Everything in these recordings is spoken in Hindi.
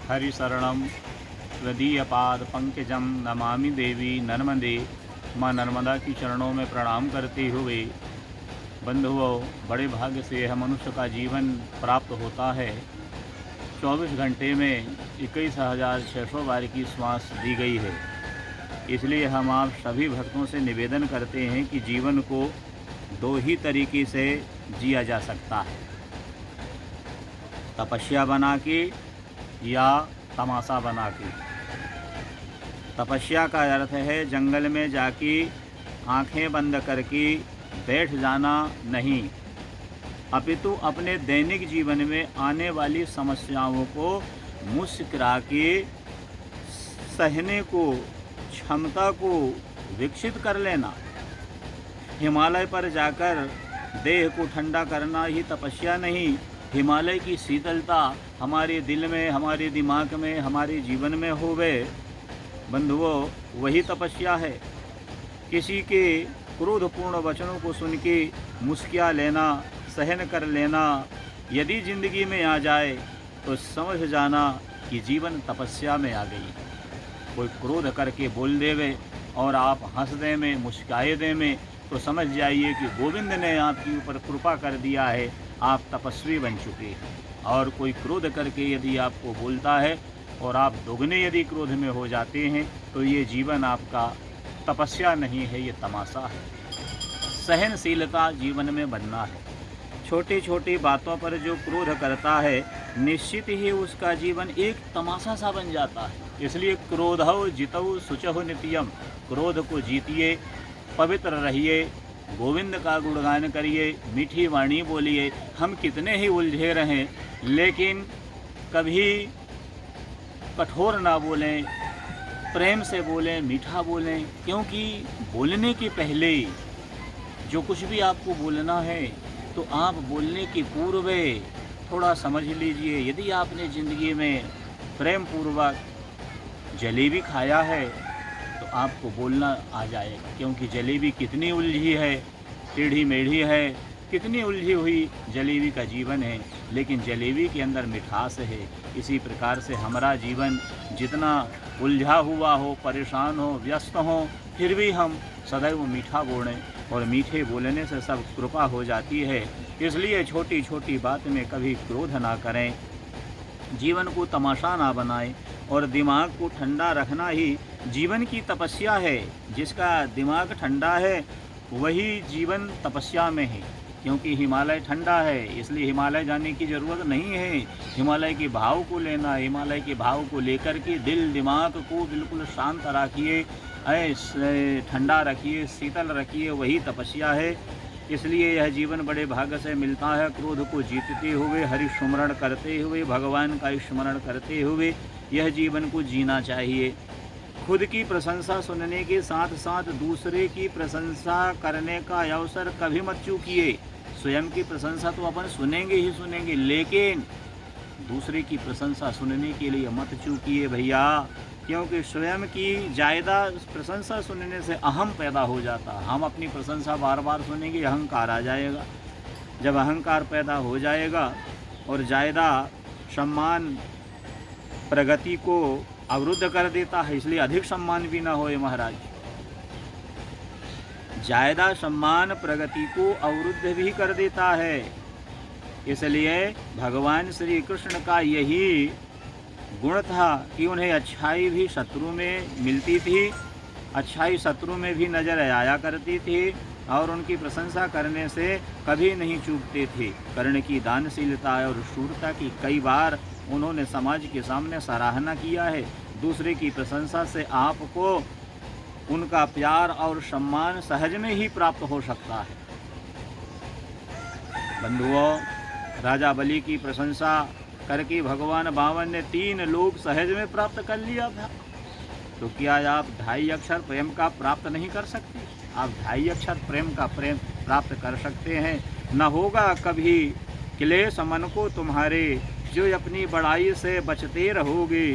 हरिशरणं त्वदीयपाद पंकजम नमामि देवी नर्मदे। माँ नर्मदा की चरणों में प्रणाम करते हुए बंधुओं, बड़े भाग्य से यह मनुष्य का जीवन प्राप्त होता है। 24 घंटे में 21,600 बार की श्वास दी गई है। इसलिए हम आप सभी भक्तों से निवेदन करते हैं कि जीवन को दो ही तरीके से जिया जा सकता है, तपस्या बना के या तमाशा बना के। तपस्या का अर्थ है जंगल में जाके आंखें बंद करके बैठ जाना नहीं, अपितु अपने दैनिक जीवन में आने वाली समस्याओं को मुस्कुरा के सहने को, क्षमता को विकसित कर लेना। हिमालय पर जाकर देह को ठंडा करना ही तपस्या नहीं, हिमालय की शीतलता हमारे दिल में, हमारे दिमाग में, हमारे जीवन में होवे बंधुओं, वही तपस्या है। किसी के क्रोधपूर्ण वचनों को सुन के मुस्कुरा लेना, सहन कर लेना यदि ज़िंदगी में आ जाए तो समझ जाना कि जीवन तपस्या में आ गई। कोई क्रोध करके बोल देवे और आप हंस दे में, मुस्कुराए दे में, तो समझ जाइए कि गोविंद ने आपके ऊपर कृपा कर दिया है, आप तपस्वी बन चुके हैं। और कोई क्रोध करके यदि आपको बोलता है और आप दोगुने यदि क्रोध में हो जाते हैं तो ये जीवन आपका तपस्या नहीं है, ये तमाशा है। सहनशीलता जीवन में बनना है। छोटी छोटी बातों पर जो क्रोध करता है निश्चित ही उसका जीवन एक तमाशा सा बन जाता है। इसलिए क्रोधौ जितौ शुचौ नित्यम, क्रोध को जीतिए, पवित्र रहिए, गोविंद का गुणगान करिए, मीठी वाणी बोलिए। हम कितने ही उलझे रहें लेकिन कभी कठोर ना बोलें, प्रेम से बोलें, मीठा बोलें, क्योंकि बोलने के पहले जो कुछ भी आपको बोलना है तो आप बोलने के पूर्व थोड़ा समझ लीजिए। यदि आपने ज़िंदगी में प्रेम पूर्वक जलेबी खाया है तो आपको बोलना आ जाएगा, क्योंकि जलेबी कितनी उलझी है, टेढ़ी मेढ़ी है, कितनी उलझी हुई जलेबी का जीवन है, लेकिन जलेबी के अंदर मिठास है। इसी प्रकार से हमारा जीवन जितना उलझा हुआ हो, परेशान हो, व्यस्त हो, फिर भी हम सदैव मीठा बोलें, और मीठे बोलने से सब कृपा हो जाती है। इसलिए छोटी छोटी बात में कभी क्रोध ना करें, जीवन को तमाशा ना बनाएं, और दिमाग को ठंडा रखना ही जीवन की तपस्या है। जिसका दिमाग ठंडा है वही जीवन तपस्या में है, क्योंकि हिमालय ठंडा है, इसलिए हिमालय जाने की ज़रूरत नहीं है। हिमालय के भाव को लेना, हिमालय के भाव को लेकर के दिल दिमाग को बिल्कुल शांत रखिए, ठंडा रखिए, शीतल रखिए, वही तपस्या है। इसलिए यह जीवन बड़े भाग्य से मिलता है। क्रोध को जीतते हुए, हरि स्मरण करते हुए, भगवान का स्मरण करते हुए यह जीवन को जीना चाहिए। खुद की प्रशंसा सुनने के साथ साथ दूसरे की प्रशंसा करने का अवसर कभी मत चूकिए। स्वयं की प्रशंसा तो अपन सुनेंगे ही सुनेंगे, लेकिन दूसरे की प्रशंसा सुनने के लिए मत चूकिए भैया, क्योंकि स्वयं की ज़्यादा प्रशंसा सुनने से अहम पैदा हो जाता। हम अपनी प्रशंसा बार बार सुनेंगे, अहंकार आ जाएगा। जब अहंकार पैदा हो जाएगा और ज़्यादा सम्मान प्रगति को अवरुद्ध कर देता है, इसलिए अधिक सम्मान भी ना होए महाराज। ज़्यादा सम्मान प्रगति को अवरुद्ध भी कर देता है। इसलिए भगवान श्री कृष्ण का यही गुण था कि उन्हें अच्छाई भी शत्रु में मिलती थी, अच्छाई शत्रु में भी नजर आया करती थी, और उनकी प्रशंसा करने से कभी नहीं चूकते थे। कर्ण की दानशीलता और शूरता की कई बार उन्होंने समाज के सामने सराहना किया है। दूसरे की प्रशंसा से आपको उनका प्यार और सम्मान सहज में ही प्राप्त हो सकता है। बंधुओं, राजा बलि की प्रशंसा करके भगवान बामन ने 3 लोक सहज में प्राप्त कर लिया था। तो क्या आप 2.5 अक्षर प्रेम का प्राप्त नहीं कर सकते? आप 2.5 अक्षर प्रेम का प्रेम प्राप्त कर सकते हैं। न होगा कभी क्लेश मन को तुम्हारे, जो अपनी बड़ाई से बचते रहोगे।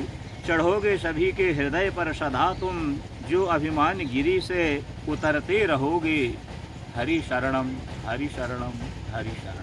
चढ़ोगे सभी के हृदय पर सदा तुम, जो अभिमान गिरी से उतरते रहोगे। हरि शरणम, हरि शरणम, हरि शरणम।